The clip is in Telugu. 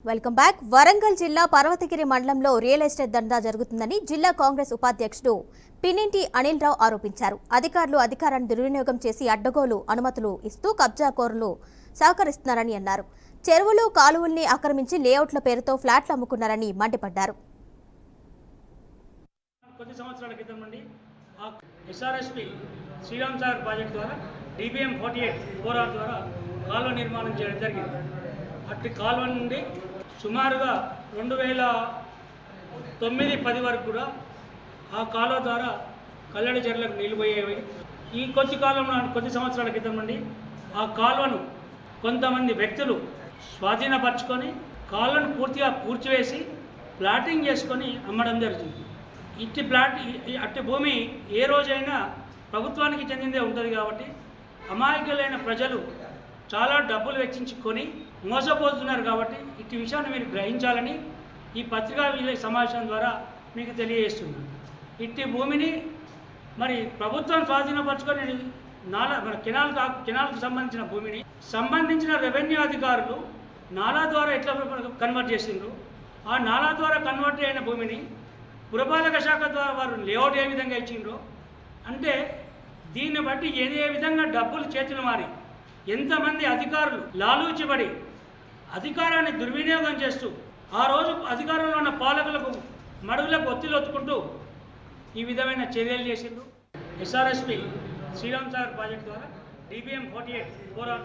Welcome back. వరంగల్ జిల్లా పర్వతగిరి మండలంలో రియల్ ఎస్టేట్ దందా జరుగుతుందని జిల్లా కాంగ్రెస్ ఉపాధ్యక్షుడు పిన్నింటి అనిల్ రావు ఆరోపించారు. అధికారులు అధికారాన్ని దుర్వినియోగం చేసి అడ్డగోలు అనుమతులు ఇస్తూ కబ్జాకోరులు సహకరిస్తున్నారని అన్నారు. చెరువులు కాలువల్ని ఆక్రమించి లేఅవుట్ల పేరుతో ఫ్లాట్లు అమ్ముకున్నారని మండిపడ్డారు. కొద్ది సంవత్సరాల క్రితం నుండి ఎస్ఆర్ఎస్పి శ్రీరామ్ సాగర్ ప్రాజెక్టు ద్వారా DBM 48 ద్వారా కాలువ నిర్మాణం చేయడం జరిగింది. అట్టి కాలువ నుండి సుమారుగా 2009-10 వరకు కూడా ఆ కాలువ ద్వారా కల్లడి చెరువులకు నీళ్లు పోయేవి. ఈ కొద్ది సంవత్సరాల క్రితం నుండి ఆ కాలువను కొంతమంది వ్యక్తులు స్వాధీనపరుచుకొని కాలువను పూర్తిగా పూడ్చివేసి ప్లాటింగ్ చేసుకొని అమ్మడం జరుగుతుంది. అట్టి భూమి ఏ రోజైనా ప్రభుత్వానికి చెందిందే ఉంటుంది కాబట్టి అమాయకులైన ప్రజలు చాలా డబ్బులు వెచ్చించుకొని మోసపోతున్నారు. కాబట్టి ఇట్టి విషయాన్ని మీరు గ్రహించాలని ఈ పత్రికా సమావేశం ద్వారా మీకు తెలియజేస్తున్నాను. ఇట్టి భూమిని మరి ప్రభుత్వం స్వాధీనపరచుకొని మన కెనాల్కు సంబంధించిన భూమిని సంబంధించిన రెవెన్యూ అధికారులు నాలా ద్వారా ఎట్లా కన్వర్ట్ చేసిండ్రు, ఆ నాలా ద్వారా కన్వర్ట్ అయిన భూమిని పురపాలక శాఖ ద్వారా వారు లేఅవుట్ ఏ విధంగా ఇచ్చిండ్రో అంటే దీన్ని బట్టి ఏ విధంగా డబ్బులు చేతులు మారి ఎంతమంది అధికారులు లాలూచిబడి అధికారాన్ని దుర్వినియోగం చేస్తూ ఆ రోజు అధికారంలో ఉన్న పాలకులకు మడుగులకు ఒత్తిలొత్తుకుంటూ ఈ విధమైన చర్యలు చేసిండ్రు. ఎస్ఆర్ఎస్పి శ్రీరామ్ సాగర్ ప్రాజెక్టు ద్వారా DBM 48 ద్వారా